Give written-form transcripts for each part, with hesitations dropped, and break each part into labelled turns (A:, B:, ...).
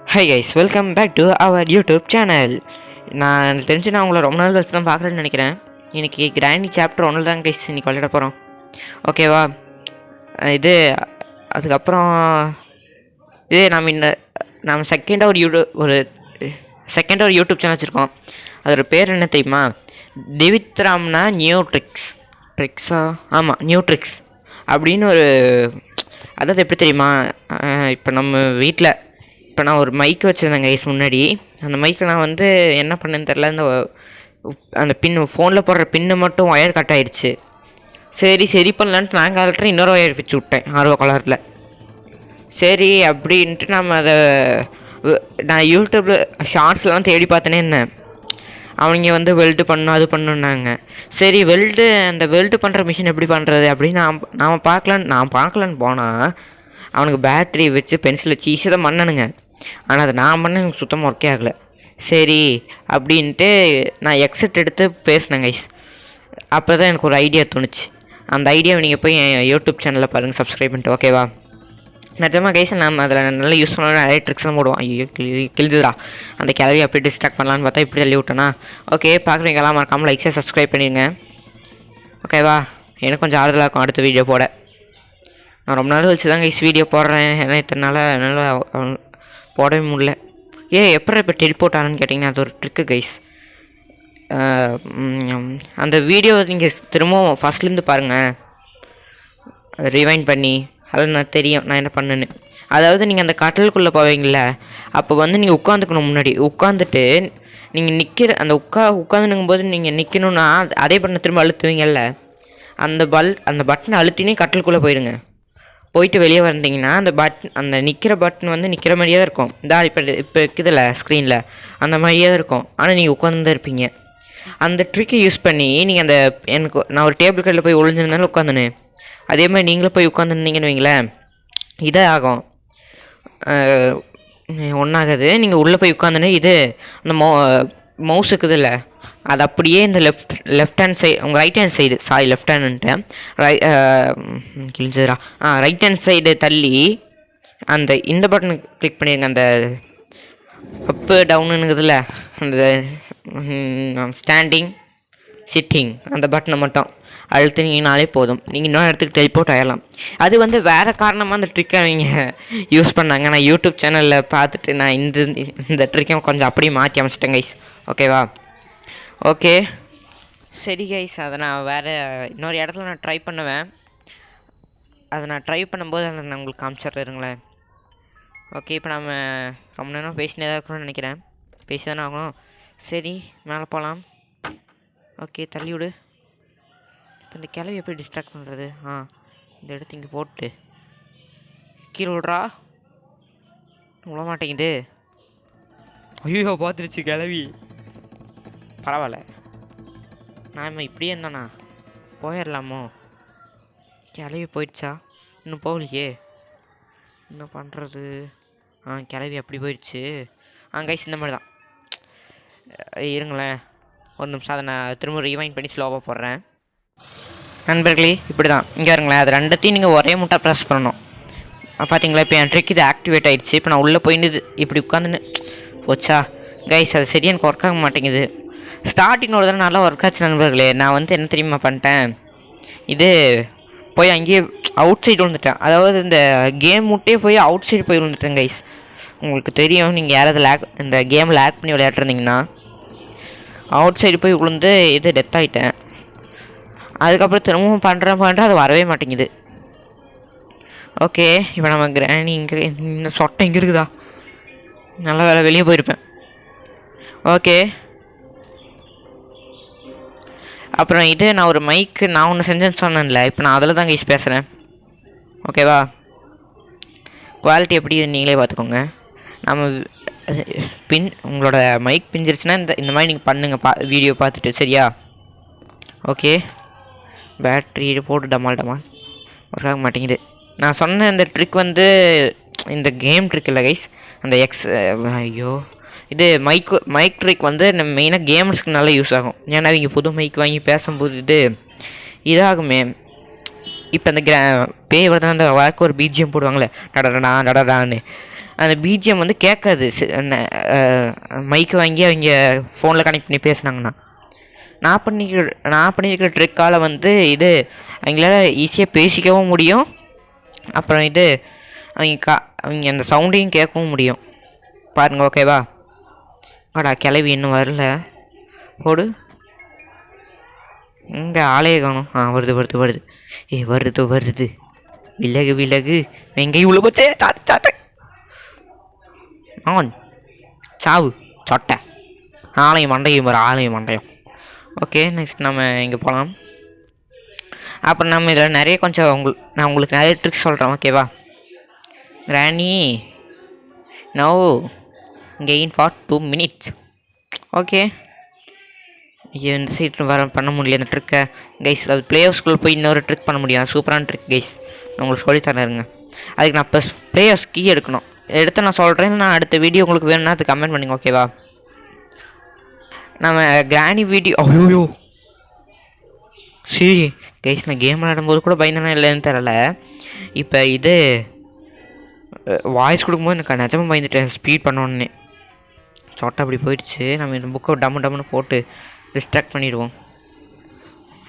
A: Hi guys, welcome back to our YouTube channel. நான் தெரிஞ்சு நான் உங்களை ரொம்ப நாள் கழிச்சு தான் பார்க்குறேன்னு நினைக்கிறேன். இன்றைக்கி கிராண்டி சாப்டர் ஒன்று தான் கைஸ் இன்றைக்கி விளையாட போகிறோம். ஓகேவா? இது அதுக்கப்புறம் நம்ம செகண்டாக ஒரு யூடியூப் சேனல் வச்சுருக்கோம். அதோட பேர் என்ன தெரியுமா? திவித்ராம்னா ட்ரிக்ஸா ஆமாம் நியூ ட்ரிக்ஸ் அப்படின்னு ஒரு, அதாவது எப்படி தெரியுமா, இப்போ நம்ம வீட்டில் இப்போ நான் ஒரு மைக் வச்சுருந்தேன் கைஸ் முன்னாடி. அந்த மைக்கை நான் வந்து என்ன பண்ணேன்னு தெரில, அந்த ஃபோனில் போடுற பின்னு மட்டும் ஒயர் கட் ஆகிடுச்சு. சரி பண்ணலான்ட்டு நான் காலத்தில் இன்னொரு ஒயர் வச்சு விட்டேன் ஆர்வ கலரில். சரி அப்படின்ட்டு நான் யூடியூப்பில் ஷார்ட்ஸ்லாம் தேடி பார்த்தேனே என்ன, அவங்க வந்து வெல்டு பண்ணணும் அது பண்ணுன்னாங்க. சரி அந்த வெல்டு பண்ணுற மிஷின் எப்படி பண்ணுறது அப்படின்னு நான் பார்க்கலான்னு போனால் அவனுக்கு பேட்ரி வச்சு பென்சில் வச்சு ஈஸியாக தான் பண்ணணுங்க. ஆனால் அதை நான் பண்ண எனக்கு சுத்தமாக ஒர்க்கே ஆகலை. சரி அப்படின்ட்டு நான் எக்ஸெட் எடுத்து பேசினேன் கைஸ். அப்போ தான் எனக்கு ஒரு ஐடியா தோணுச்சு. அந்த ஐடியாவை நீங்கள் போய் என் யூடியூப் சேனலில் பாருங்கள், சப்ஸ்கிரைப் பண்ணிட்டு. ஓகேவா? நிஜமாக கைஸ் நம்ம அதில் நல்லா யூஸ் பண்ண நிறைய ட்ரிக்ஸ்லாம் போடுவோம். ஐயோ கிழிதுடா, அந்த கிளவி அப்படி டிஸ்ட்ராக்ட் பண்ணலான்னு பார்த்தா இப்படி தள்ளி விட்டேனா. ஓகே, பார்க்குறீங்களா? மறக்காமல் லைக்ஸை சப்ஸ்கிரைப் பண்ணிடுங்க. ஓகேவா? எனக்கு கொஞ்சம் ஆறுதலாக இருக்கும் அடுத்த வீடியோ போட. நான் ரொம்ப நாள் கழிச்சு தான் கைஸ் வீடியோ போடுறேன். ஏன்னா இத்தனை நாளாக என்னால் போடவே முடியல. எப்படி இப்போ டெலிபோர்ட் ஆனன்னு கேட்டிங்கன்னா அது ஒரு ட்ரிக்கு கைஸ். அந்த வீடியோ நீங்கள் திரும்பவும் ஃபஸ்ட்லேருந்து பாருங்கள், ரிவைண்ட் பண்ணி. அதில் நான் தெரியும் நான் என்ன பண்ணுன்னு. அதாவது நீங்கள் அந்த கட்டலுக்குள்ளே போவீங்கள, அப்போ வந்து நீங்கள் உட்காந்துக்கணும். முன்னாடி உட்காந்துட்டு நீங்கள் அந்த உட்காந்துனுங்கும்போது நீங்கள் நிற்கணுன்னா அதே பட்டனை திரும்ப அழுத்துவீங்கல்ல, அந்த பட்டனை அழுத்தினே கட்டலுக்குள்ளே போயிடுங்க. போயிட்டு வெளியே வந்தீங்கன்னா அந்த நிற்கிற பட்டன் வந்து நிற்கிற மாதிரியே தான் இருக்கும். இப்போ இருக்குதுல்ல ஸ்க்ரீனில், அந்த மாதிரியே தான் இருக்கும். ஆனால் நீங்கள் உட்காந்து தான் இருப்பீங்க. அந்த ட்ரிக்கை யூஸ் பண்ணி நீங்கள் நான் ஒரு டேபிள் கடையில் போய் ஒழிஞ்சிருந்தாலும் உட்காந்துன்னு, அதே மாதிரி நீங்களும் போய் உட்காந்துருந்தீங்கன்னு வைங்களேன், இதே ஆகும். ஒன்றாகாது. நீங்கள் உள்ளே போய் உட்காந்துன்னு அந்த மவுஸ் இருக்குதுல்ல, அது அப்படியே இந்த லெஃப்ட் ஹேண்ட் சைடு, உங்கள் ரைட் ஹேண்ட் சைடு, லெஃப்ட் ஹேண்டுன்ட்டு கிழிஞ்சதுரா, ரைட் ஹேண்ட் சைடு தள்ளி இந்த பட்டனை கிளிக் பண்ணிடுங்க. அந்த அப்பு டவுனுங்குதுல்ல, அந்த ஸ்டாண்டிங் சிட்டிங் அந்த பட்டனை மட்டும் அழுத்தினீங்கனாலே போதும். நீங்கள் இன்னொரு இடத்துக்கு டெலிபோர்ட் ஆகிடலாம். அது வந்து வேறு காரணமாக அந்த ட்ரிக்கை நீங்கள் யூஸ் பண்ணாங்க. நான் யூடியூப் சேனலில் பார்த்துட்டு நான் இந்த ட்ரிக்கை கொஞ்சம் அப்படியே மாற்றி அமைச்சிட்டேன் கைஸ். ஓகேவா? ஓகே சரி கைஸ், அதை நான் வேறு இன்னொரு இடத்துல நான் ட்ரை பண்ணுவேன். அதை நான் ட்ரை பண்ணும்போது நான் உங்களுக்கு காமிச்சிட்றேங்களேன். ஓகே, இப்போ நம்ம ரொம்ப நேரம் பேசினே தான் இருக்கணும்னு நினைக்கிறேன். பேசி தானே ஆகணும். சரி, மேலே போகலாம். ஓகே, தள்ளி விடு. இப்போ இந்த கிளவி எப்படி டிஸ்ட்ராக்ட் பண்ணுறது? இந்த இடத்து இங்கே போட்டு கீழே விட்றா. விட மாட்டேங்குது. ஐயோ, பார்த்துருச்சு கிளவி. பரவாயில்ல, நான் இப்படியே இருந்தானா போயிடலாமோ? கிளவி போயிடுச்சா? இன்னும் போகலையே, என்ன பண்ணுறது? கிளவி அப்படி போயிடுச்சு. கைஸ், இந்த மாதிரி தான். இருங்களேன் ஒரு நிமிஷம், அதை நான் திரும்ப ரிவைண்ட் பண்ணி ஸ்லோவாக போடுறேன். நண்பர்களே, இப்படி தான். இங்கே இருங்களேன், அது ரெண்டத்தையும் நீங்கள் ஒரே முட்டை ப்ரெஸ் பண்ணணும். பார்த்தீங்களா? இப்போ என் ட்ரிக் இது ஆக்டிவேட் ஆகிடுச்சு. இப்போ நான் உள்ளே போயிட்டு இப்படி உட்காந்துன்னு போச்சா கைஸ், அது சரியாக எனக்கு ஒர்க் ஆக மாட்டேங்குது. ஸ்டார்டிங் ஒரு தடவை நல்லா ஒர்க் ஆச்சு நண்பர்களே. நான் வந்து என்ன தெரியுமா பண்ணிட்டேன், போய் அங்கேயே அவுட் சைடு விழுந்துட்டேன். அதாவது இந்த கேம் முட்டே போய் அவுட் சைடு போய் விழுந்துட்டேன் கைஸ். உங்களுக்கு தெரியும், நீங்கள் யாராவது இந்த கேம் லேக் பண்ணி விளையாட்டுருந்தீங்கன்னா அவுட் சைடு போய் விழுந்து டெத் ஆகிட்டேன். அதுக்கப்புறம் திரும்பவும் பண்ணுறேன் அது வரவே மாட்டேங்குது. ஓகே, இப்போ நம்ம கிராணி இன்னும் சொட்டை இங்கே இருக்குதா? நல்ல வேலை, வெளியே போயிருப்பேன். ஓகே, அப்புறம் நான் ஒரு மைக்கு நான் ஒன்று செஞ்சேன்னு சொன்னேன்ல, இப்போ நான் அதில் தான் கைஸ் பேசுகிறேன். ஓகேவா? குவாலிட்டி எப்படி நீங்களே பார்த்துக்கோங்க. உங்களோட மைக் பிஞ்சிருச்சுன்னா இந்த மாதிரி நீங்கள் பண்ணுங்கள் வீடியோ பார்த்துட்டு. சரியா? ஓகே, பேட்ரி போட்டு டமால் ஒர்க் ஆக மாட்டேங்குது. நான் சொன்ன இந்த ட்ரிக் வந்து இந்த கேம் ட்ரிக் இல்லை கைஸ். அந்த ஐயோ, மைக் ட்ரிக் வந்து நம்ம மெயினாக கேமர்ஸ்க்கு நல்லா யூஸ் ஆகும். ஏன்னா இங்கே புது மைக் வாங்கி பேசும்போது இதாகுமே. இப்போ அந்த பேய் வருதுன்னா அந்த வழக்கு ஒரு பிஜிஎம் போடுவாங்களே, டடடான்னு, அந்த பிஜிஎம் வந்து கேட்காது. மைக்கு வாங்கி அவங்க ஃபோனில் கனெக்ட் பண்ணி பேசுனாங்கன்னா. நான் பண்ணியிருக்கிற ட்ரிக்கால் வந்து இது அவங்களால ஈஸியாக பேசிக்கவும் முடியும். அப்புறம் இது அவங்க அந்த சவுண்டையும் கேட்கவும் முடியும். பாருங்கள், ஓகேவா? ஆடா கிளவி இன்னும் வரல. போடு. இங்கே ஆளையே காணும். வருது. வருது. விலகு வெங்கை உள்ள போச்சே. சாத்த ஆன் சாவு சொட்டை ஆலயம் மண்டையும். ஓகே, நெக்ஸ்ட் நம்ம இங்கே போகலாம். அப்புறம் நம்ம இதில் நிறைய நான் உங்களுக்கு நிறைய ட்ரிக்ஸ் சொல்கிறேன், ஓகேவா? கிராணி no gain for 2 minutes. Okay, இந்த சைட் பண்ண முடியல அந்த ட்ரிக்கை கைஸ். அது ப்ளே ஆஃப் ஸ்கூல் போய் இன்னொரு ட்ரிக் பண்ண முடியும். சூப்பரான ட்ரிக் கைஸ், நான் உங்களுக்கு சொல்லித்தரேங்க. அதுக்கு நான் இப்போ ப்ளே ஆஃப் கீ எடுக்கணும். எடுத்து நான் சொல்கிறேன். நான் அடுத்த வீடியோ உங்களுக்கு வேணும்னா அது கமெண்ட் பண்ணுங்க, ஓகேவா? நம்ம கிராணி வீடியோ ஐயோ சரி கைஸ், நான் கேம் விளையாடும்போது கூட பயந்தனா இல்லைன்னு தெரில. இப்போ இது வாய்ஸ் கொடுக்கும்போது எனக்கு நிஜமாக பயந்துட்டேன். ஸ்பீட் பண்ணோன்னே சொட்டை அப்படி போயிடுச்சு. நம்ம இந்த புக்கை டம்முன்னு போட்டு டிஸ்ட்ராக்ட் பண்ணிடுவோம்.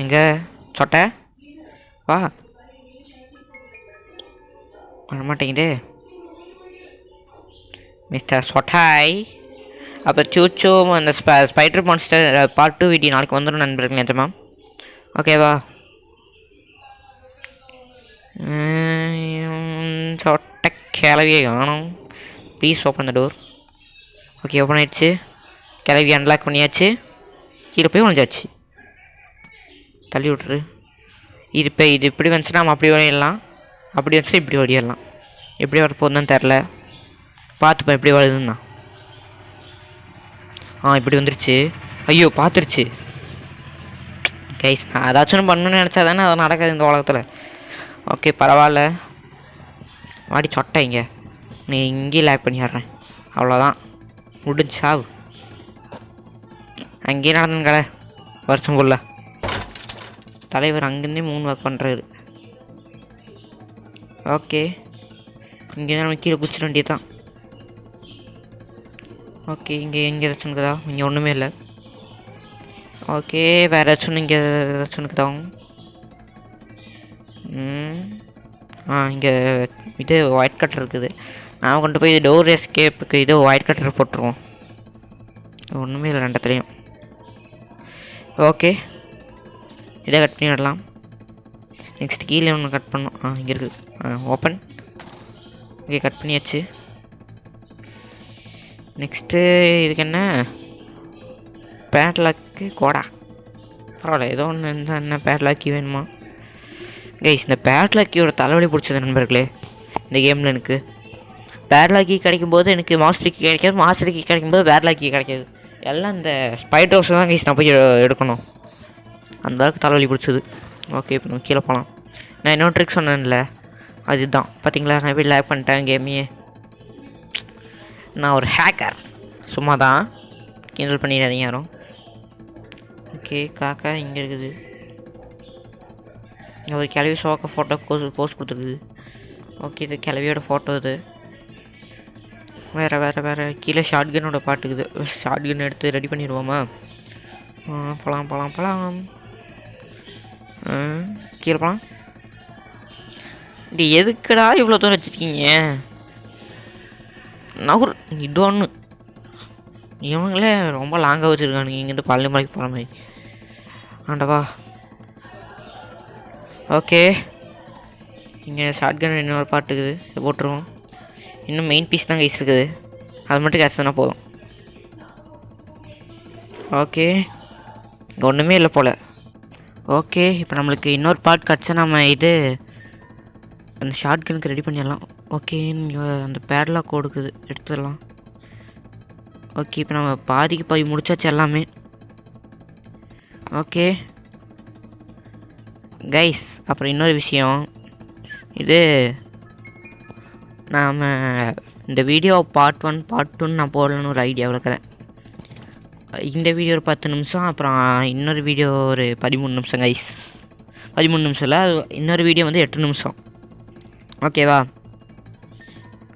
A: எங்கே சொட்டை வா வரமாட்டேங்குதே மிஸ்டர் சொட்டாய். அப்போ சூச்சோ அந்த ஸ்பைடர் மான்ஸ்டர் பார்ட் 2 வீடியோ நாளைக்கு வந்துடும் நண்பர்கள், நிஜமா, ஓகேவா? சொட்டை கிளவியே காணும். Please open the door. Okay, open ஆயிடுச்சு. கிளவி அன்லாக் பண்ணியாச்சு. கீழே போய் ஒழிஞ்சாச்சு. தள்ளி விட்ரு. இது இப்படி வந்துச்சுன்னா நம்ம அப்படி ஓடிடலாம். அப்படி வந்துச்சு இப்படி ஓடிடலாம். எப்படி வரப்போகுதுன்னு தெரில. பார்த்துப்பேன் எப்படி வருதுன்னா. இப்படி வந்துருச்சு. ஐயோ பார்த்துருச்சு கைஸ். நான் ஏதாச்சும் பண்ணணும்னு நினச்சா தானே அது நடக்காது இந்த உலகத்தில். ஓகே, பரவாயில்ல. வாடி சொட்டை இங்கே. நீ இங்கேயே லேக் பண்ணிடுறேன். அவ்வளோதான், முடிஞ்சு சாவு. அங்கேயே நடந்துன்னு கடை வருஷம் ஃபுல்ல. தலைவர் அங்கேருந்தே 3 ஒர்க் பண்ணுறாரு. ஓகே, இங்கே நம்ம கீழே குச்சிட வேண்டியது தான். ஓகே, இங்கே ஏதாச்சும் இருக்குதா? இங்கே ஒன்றுமே இல்லை. ஓகே, வேறு ஏதாச்சும் இங்கே ஏதாச்சும் இருக்குதா? இங்கே இது ஒயிட் கட்டர் இருக்குது. நான் கொண்டு போய் டோர் எஸ்கேப்புக்கு இது ஒயிட் கட்டர் போட்டுருவோம். ஒன்றுமே இல்லை ரெண்டத்துலேயும். ஓகே, இதை கட் பண்ணி விடலாம். நெக்ஸ்ட் கீழே ஒன்று கட் பண்ணணும். இங்கே இருக்குது. ஓப்பன். ஓகே, கட் பண்ணியாச்சு. நெக்ஸ்ட்டு இதுக்கு என்ன? பேட்லாக்கு கோடா. பரவாயில்ல, ஏதோ ஒன்று இருந்தால் என்ன பேட்லாக்கி வேணுமா கைஸ்? இந்த பேட்லாக்கியோட தலைவலி பிடிச்சது நண்பர்களே இந்த கேமில். எனக்கு பேட்லாக்கி கிடைக்கும்போது எனக்கு மாஸ்டர் கீ கிடைக்காது, மாஸ்டர் கீ கிடைக்கும்போது பேட்லாக்கி கிடைக்காது. எல்லாம் இந்த ஸ்பைடர்ஸ் தான் கைஸ் நான் போய் எடுக்கணும். அந்தளவுக்கு தலைவலி பிடிச்சது. ஓகே, இப்போ நம்ம கீழே போகலாம். நான் இன்னொரு ட்ரிக் சொன்னேன்ல, அதுதான் பார்த்தீங்களா? நான் போய் லேக் பண்ணிட்டேன் கேமையே. நான் ஒரு ஹேக்கர், சும்மா தான், கிண்டல் பண்ணிடாதீங்க யாரும். ஓகே, காக்கா இங்கே இருக்குது. ஒரு கிளவி சோக்க ஃபோட்டோ போஸ்ட் கொடுத்துருக்குது. ஓகே, இது கிளவியோட ஃபோட்டோ. இது வேறு கீழே ஷார்ட்கனோட பாட்டுக்குது. ஷார்ட்கன் எடுத்து ரெடி பண்ணிடுவோமா? போகலாம். கீழே போகலாம். இது எதுக்குடா இவ்வளோ தூரம் வச்சுருக்கீங்க? நகர் இது ஒன்று. இவங்களே ரொம்ப லாங்காக வச்சுருக்கானுங்க. இங்கேருந்து பழனி மலைக்கு போகிற மாதிரி. ஆண்டவா. ஓகே, இங்கே ஷார்ட்கன் இன்னொரு பாட்டுக்குது. இதை போட்டுருவோம். இன்னும் மெயின் பீஸ் தான் கைஸ் இருக்குது. அது மட்டும் கேட்சனா போதும். ஓகே, இங்கே ஒன்றுமே இல்லை போல். ஓகே, இப்போ நம்மளுக்கு இன்னொரு பார்ட் கிடச்சா நம்ம இது அந்த ஷார்ட்கனுக்கு ரெடி பண்ணிடலாம். ஓகே, இங்கே அந்த பேட்லாக் கொடுக்குது, எடுத்துடலாம். ஓகே, இப்போ நம்ம பாதிக்கு பாதி முடிச்சாச்சு எல்லாமே. ஓகே கைஸ், அப்புறம் இன்னொரு விஷயம். இது நாம் இந்த வீடியோ பார்ட் 1 பார்ட் 2 நான் போடலான்னு ஒரு ஐடியாவில் இருக்கிறேன். இந்த வீடியோ ஒரு 10 நிமிஷம், அப்புறம் இன்னொரு வீடியோ ஒரு 13 நிமிஷம் கைஸ். 13 நிமிஷம் இல்லை, இன்னொரு வீடியோ வந்து 8 நிமிஷம். ஓகேவா?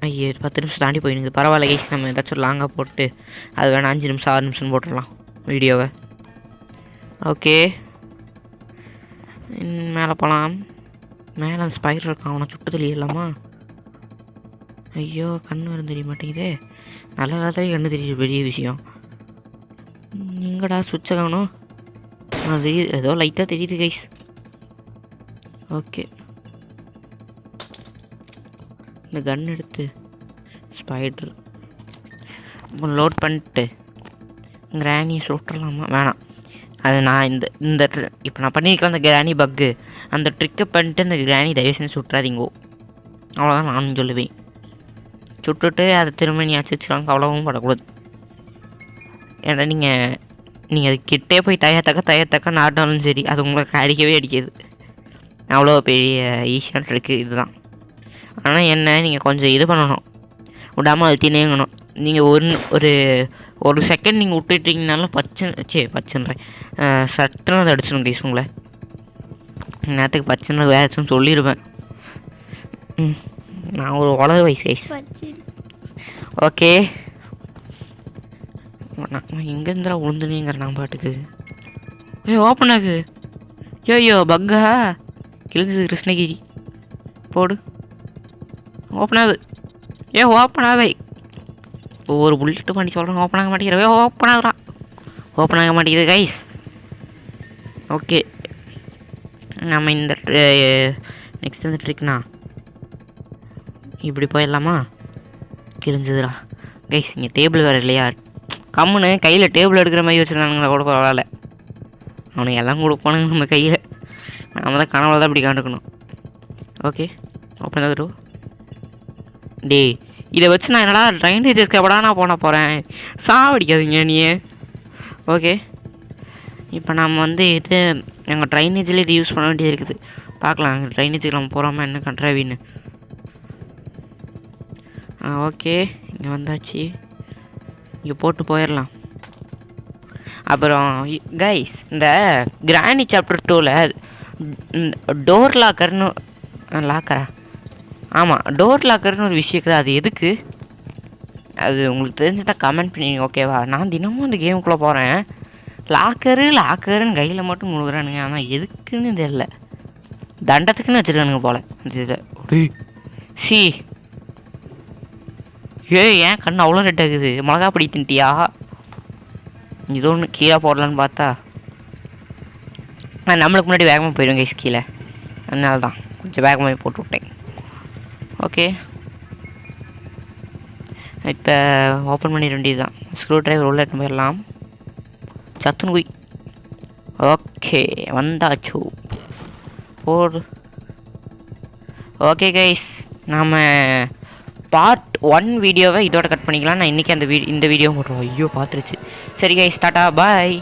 A: ஐயோ 10 நிமிஷம் தாண்டி போயிடுது. பரவாயில்ல கைஸ், நம்ம ஏதாச்சும் லாங்காக போட்டு அது வேணால் 5 நிமிஷம் 6 நிமிஷம் போட்டுடலாம் வீடியோவை. ஓகே, மேலே போகலாம். மேலே அந்த ஸ்பைடர் இருக்கான், அவனை சுட்டு தெரியலாமா? ஐயோ கண்ணு வரும் தெரிய மாட்டேங்குதே. நல்ல காலத்துலேயே கண்ணு தெரியுது, பெரிய விஷயம். எங்கடா சுவிட்சை காணும்? தெரியுது, ஏதோ லைட்டாக தெரியுது கைஸ். ஓகே, இந்த கன் எடுத்து ஸ்பைடர் லோட் பண்ணிட்டு கிராணியை சுட்டுடலாமா? வேணாம், அது நான் இந்த இப்போ நான் பண்ணியிருக்கேன் அந்த கிராணி பக்கு, அந்த ட்ரிக்கை பண்ணிட்டு அந்த கிராணி தயவு செஞ்சு சுட்டுறாதீங்கோ. அவ்வளோதான் நானும் சொல்லுவேன். சுட்டுட்டு அதை திரும்ப நீ வச்சுருவாங்க, அவ்வளோவும் படக்கூடாது. ஏன்னா நீங்கள் அது கிட்டே போய் தயத்தக்க நாட்டாலும் சரி, அது உங்களுக்கு அடிக்கவே அடிக்காது. அவ்வளோ பெரிய ஈஸியான ட்ரிக்கு இதுதான். ஆனால் என்ன, நீங்கள் கொஞ்சம் இது பண்ணணும், விடாமல் அது திணையங்கணும். நீங்கள் ஒரு செகண்ட் நீங்கள் விட்டுட்டிங்கனாலும் பச்சைன்றேன் சட்டுன்னு அதை அடிச்சிடும் கைஸ் உங்களை. நேரத்துக்கு பச்சைன்னு வேறு ஏதாச்சும் சொல்லிடுவேன். நான் ஒரு உலக வயசு கைஸ். ஓகே, நான் எங்கேருந்துடா உளுந்துனேங்கிற நான் பாட்டுக்கு. ஓப்பன் ஆகு. ஐயோ பக்கா கிழிஞ்சது கிருஷ்ணகிரி. போடு, ஓப்பன் ஆகுது. ஓப்பன் ஆகவே ஒவ்வொரு புல்லட்டு பண்ணி சொல்கிறேன், ஓப்பன் ஆக மாட்டேங்கிறவே. ஓப்பன் ஆக மாட்டேங்குது கைஸ். ஓகே, நம்ம இந்த நெக்ஸ்ட் இந்த ட்ரிக்னா இப்படி போயிடலாமா? கிழிஞ்சதுடா கைஸ். இங்கே டேபிள் வேறு இல்லையா? கம்முன்னு கையில் டேபிள் எடுக்கிற மாதிரி வச்சுருந்தானுங்களா கூட பரவாயில்ல. அவனுக்கு எல்லாம் கொடுப்பானுங்க நம்ம கையில். நம்ம தான் கனவுல தான் இப்படி காட்டுக்கணும். ஓகே, ஓப்பன் ஆகுது. டே, இதை வச்சு நான் என்னடா ட்ரைனேஜ் இருக்கப்படா நான் போகிறேன். சாவடிக்காதீங்க நீ. ஓகே, இப்போ நம்ம இது எங்கள் ட்ரைனேஜில் இது யூஸ் பண்ண வேண்டியது இருக்குது. பார்க்கலாம் எங்கள் ட்ரைனேஜுக்கு நம்ம போகிறோமா என்ன கண்ட்ராவின்னு. ஓகே, இங்கே வந்தாச்சு. இங்கே போட்டு போயிடலாம். அப்புறம் கைஸ், இந்த கிராணி சாப்டர் 2ல் டோர் லாக்கரா? ஆமாம், டோர் லாக்கர்னு ஒரு விஷயம் இருக்குது. அது எதுக்கு? அது உங்களுக்கு தெரிஞ்சுதான் கமெண்ட் பண்ணிங்க ஓகேவா? நான் தினமும் அந்த கேமுக்குள்ளே போகிறேன், லாக்கருன்னு கையில் மட்டும் முழுகிறானுங்க. ஆனால் எதுக்குன்னு தெரியல, தண்டத்துக்குன்னு வச்சுருக்கானுங்க போல் அந்த இதில். சி ஏன் கண்ணு அவ்வளோ ரெட் ஆகுது? மிளகா பிடி தின்ட்டியா? இது ஒன்று கீழே போடலான்னு பார்த்தா நம்மளுக்கு முன்னாடி வேகமாக போயிடும் கைஸ் கீழே. அதனால தான் கொஞ்சம் வேகமாக போட்டு விட்டேன். ஓகே, இப்போ ஓப்பன் பண்ணிட வேண்டியது தான். ஸ்க்ரூ ட்ரைவர் உள்ள எடுத்து போயிடலாம். சத்துன்னு குய். ஓகே, வந்தாச்சு. போடு. ஓகே கைஸ், நாம் பார்ட் 1 வீடியோவை இதோட கட் பண்ணிக்கலாம். நான் இன்றைக்கி இந்த வீடியோ போட்டுருவோம். ஐயோ பார்த்துருச்சு. சரி கைஸ், டாட்டா பாய்.